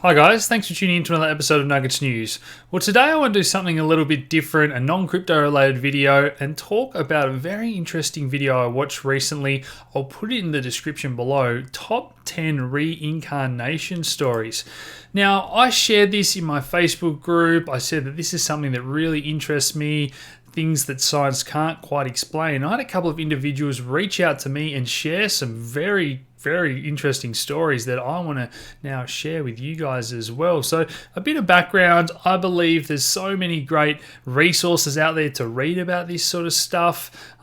Hi guys, thanks for tuning in to another episode of Nuggets News. Well, today I want to do something a little bit different, a non-crypto related video, and talk about a very interesting video I watched recently. I'll put it in the description below. Top 10 reincarnation stories. Now, I shared this in my Facebook group. I said that this is something that really interests me, things that science can't quite explain. I had a couple of individuals reach out to me and share some very interesting stories that I want to now share with you guys as well. So a bit of background, I believe there's so many great resources out there to read about this sort of stuff.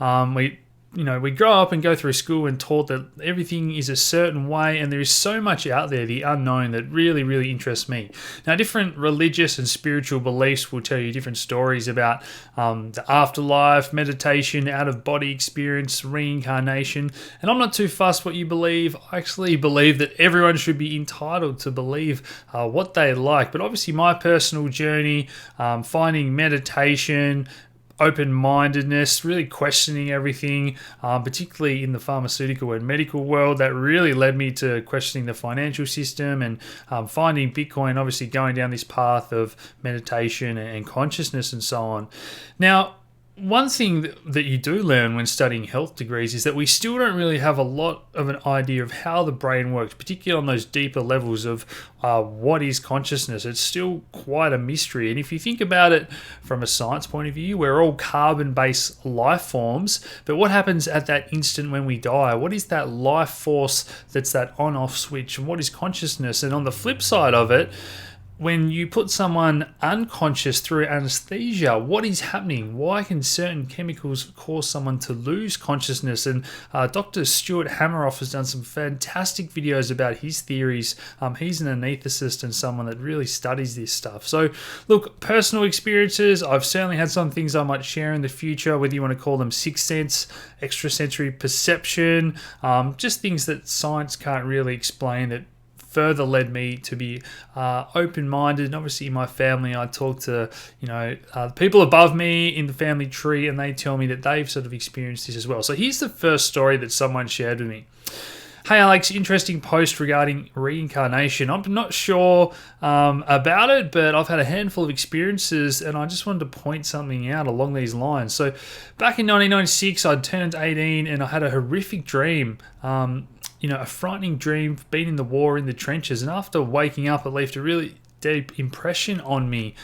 We grow up and go through school and taught that everything is a certain way, and there is so much out there, the unknown, that really interests me. Now, different religious and spiritual beliefs will tell you different stories about the afterlife, meditation, out-of-body experience, reincarnation, and I'm not too fussed what you believe. I actually believe that everyone should be entitled to believe what they like, but obviously my personal journey, finding meditation, open-mindedness, really questioning everything, particularly in the pharmaceutical and medical world, that really led me to questioning the financial system and finding Bitcoin, obviously going down this path of meditation and consciousness and so on. Now, one thing that you do learn when studying health degrees is that we still don't really have a lot of an idea of how the brain works, particularly on those deeper levels of what is consciousness. It's still quite a mystery. And if you think about it from a science point of view, we're all carbon-based life forms, but what happens at that instant when we die? What is that life force that's that on-off switch? And what is consciousness? And on the flip side of it, when you put someone unconscious through anesthesia, what is happening? Why can certain chemicals cause someone to lose consciousness? And Dr. Stuart Hameroff has done some fantastic videos about his theories. He's an anaesthetist and someone that really studies this stuff. So look, personal experiences, I've certainly had some things I might share in the future, whether you want to call them sixth sense, extrasensory perception, just things that science can't really explain that further led me to be open-minded. And obviously in my family, I talk to people above me in the family tree, and they tell me that they've sort of experienced this as well. So here's the first story that someone shared with me. Hey Alex, interesting post regarding reincarnation. I'm not sure about it, but I've had a handful of experiences and I just wanted to point something out along these lines. So back in 1996, I'd turned 18 and I had a horrific dream. A frightening dream, being in the war in the trenches, and after waking up, it left a really deep impression on me.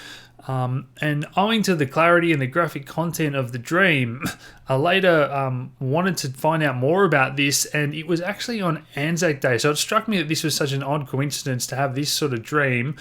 And owing to the clarity and the graphic content of the dream, I later wanted to find out more about this, and it was actually on Anzac Day. So it struck me that this was such an odd coincidence to have this sort of dream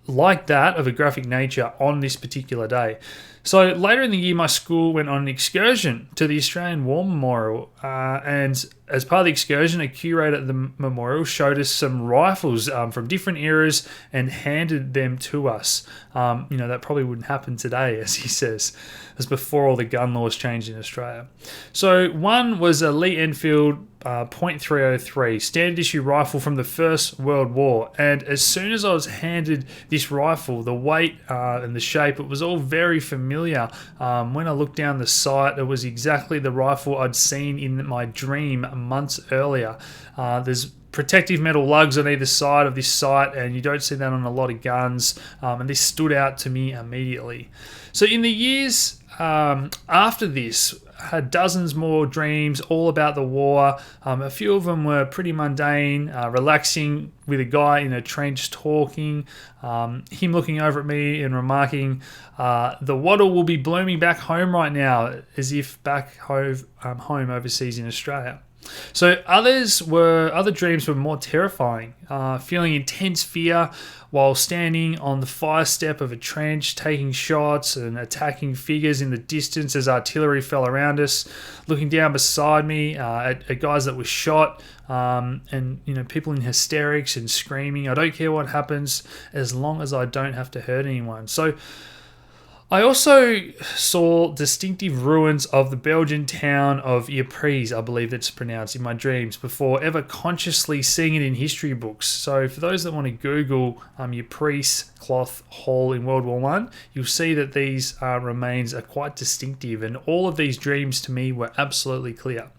like that of a graphic nature on this particular day. So later in the year, my school went on an excursion to the Australian War Memorial, and as part of the excursion, a curator at the memorial showed us some rifles from different eras and handed them to us. That probably wouldn't happen today, as he says. As before all the gun laws changed in Australia. So one was a Lee Enfield .303 standard issue rifle from the First World War, and as soon as I was handed this rifle, the weight and the shape, it was all very familiar. When I looked down the sight, it was exactly the rifle I'd seen in my dream months earlier. There's protective metal lugs on either side of this sight, and you don't see that on a lot of guns, and this stood out to me immediately. So in the years after this, had dozens more dreams all about the war. A few of them were pretty mundane, relaxing with a guy in a trench talking, him looking over at me and remarking, the wattle will be blooming back home right now, as if back home overseas in Australia. So other dreams were more terrifying, feeling intense fear while standing on the fire step of a trench, taking shots and attacking figures in the distance as artillery fell around us, looking down beside me at guys that were shot, and people in hysterics and screaming. I don't care what happens as long as I don't have to hurt anyone. So I also saw distinctive ruins of the Belgian town of Ypres, I believe that's pronounced, in my dreams, before ever consciously seeing it in history books. So for those that want to Google Ypres cloth hall in World War One, you'll see that these remains are quite distinctive, and all of these dreams to me were absolutely clear.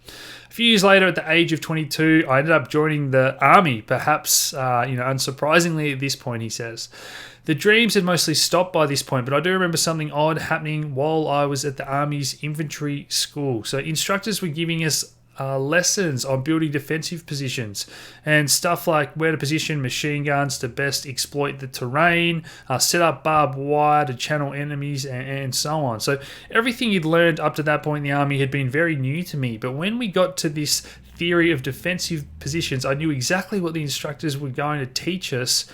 A few years later, at the age of 22, I ended up joining the army, perhaps, unsurprisingly at this point, he says. The dreams had mostly stopped by this point, but I do remember something odd happening while I was at the Army's infantry school. So instructors were giving us lessons on building defensive positions and stuff like where to position machine guns to best exploit the terrain, set up barbed wire to channel enemies, and so on. So everything you'd learned up to that point in the Army had been very new to me. But when we got to this theory of defensive positions, I knew exactly what the instructors were going to teach us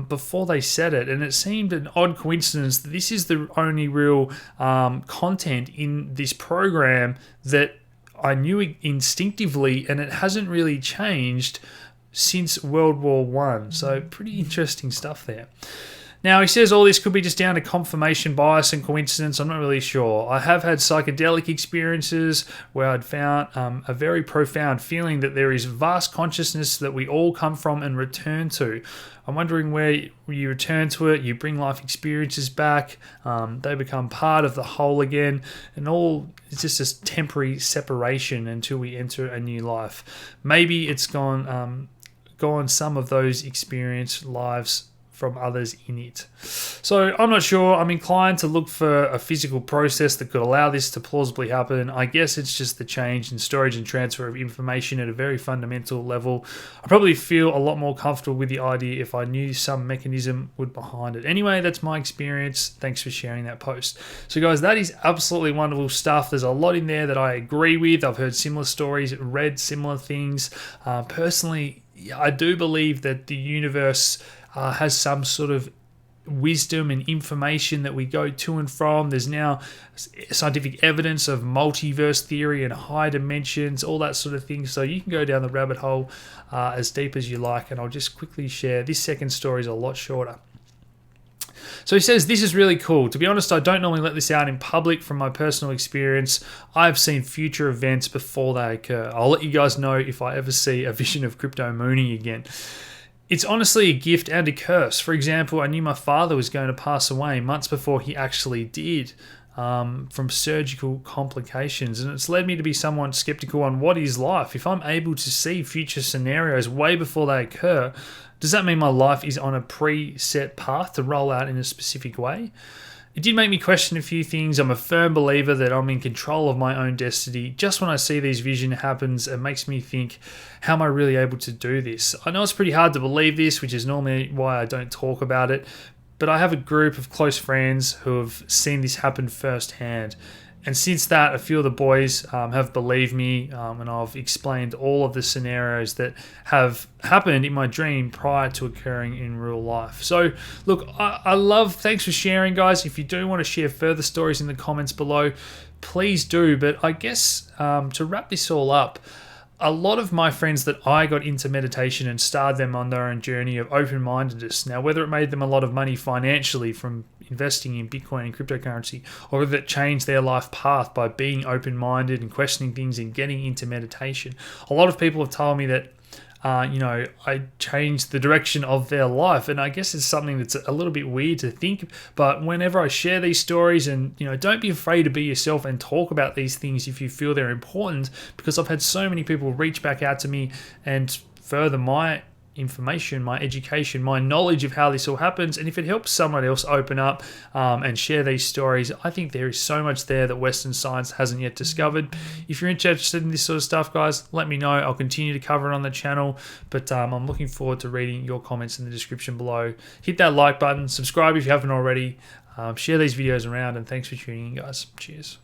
before they said it, and it seemed an odd coincidence that this is the only real content in this program that I knew instinctively, and it hasn't really changed since World War One. So pretty interesting stuff there. Now, he says all this could be just down to confirmation bias and coincidence. I'm not really sure. I have had psychedelic experiences where I'd found a very profound feeling that there is vast consciousness that we all come from and return to. I'm wondering where you return to it, you bring life experiences back, they become part of the whole again, and all it's just this temporary separation until we enter a new life. Maybe it's gone some of those experienced lives from others in it. So I'm not sure. I'm inclined to look for a physical process that could allow this to plausibly happen. I guess it's just the change in storage and transfer of information at a very fundamental level. I probably feel a lot more comfortable with the idea if I knew some mechanism would behind it. Anyway, that's my experience. Thanks for sharing that post. So guys, that is absolutely wonderful stuff. There's a lot in there that I agree with. I've heard similar stories, read similar things. Personally, I do believe that the universe has some sort of wisdom and information that we go to and from. There's now scientific evidence of multiverse theory and high dimensions, all that sort of thing. So you can go down the rabbit hole as deep as you like. And I'll just quickly share. This second story is a lot shorter. So he says, this is really cool. To be honest, I don't normally let this out in public from my personal experience. I've seen future events before they occur. I'll let you guys know if I ever see a vision of crypto mooning again. It's honestly a gift and a curse. For example, I knew my father was going to pass away months before he actually did from surgical complications. And it's led me to be somewhat skeptical on what is life. If I'm able to see future scenarios way before they occur, does that mean my life is on a preset path to roll out in a specific way? It did make me question a few things. I'm a firm believer that I'm in control of my own destiny. Just when I see these visions happens, it makes me think, how am I really able to do this? I know it's pretty hard to believe this, which is normally why I don't talk about it, but I have a group of close friends who have seen this happen firsthand. And since that, a few of the boys have believed me, and I've explained all of the scenarios that have happened in my dream prior to occurring in real life. So, look, thanks for sharing, guys. If you do want to share further stories in the comments below, please do. But I guess to wrap this all up, a lot of my friends that I got into meditation and started them on their own journey of open-mindedness. Now, whether it made them a lot of money financially from investing in Bitcoin and cryptocurrency, or whether it changed their life path by being open-minded and questioning things and getting into meditation, a lot of people have told me that I changed the direction of their life. And I guess it's something that's a little bit weird to think, but whenever I share these stories, and don't be afraid to be yourself and talk about these things if you feel they're important, because I've had so many people reach back out to me and further my information, my education, my knowledge of how this all happens. And if it helps someone else open up and share these stories, I think there is so much there that Western science hasn't yet discovered. If you're interested in this sort of stuff, guys, let me know. I'll continue to cover it on the channel, but I'm looking forward to reading your comments in the description below. Hit that like button, subscribe if you haven't already, share these videos around, and thanks for tuning in, guys. Cheers.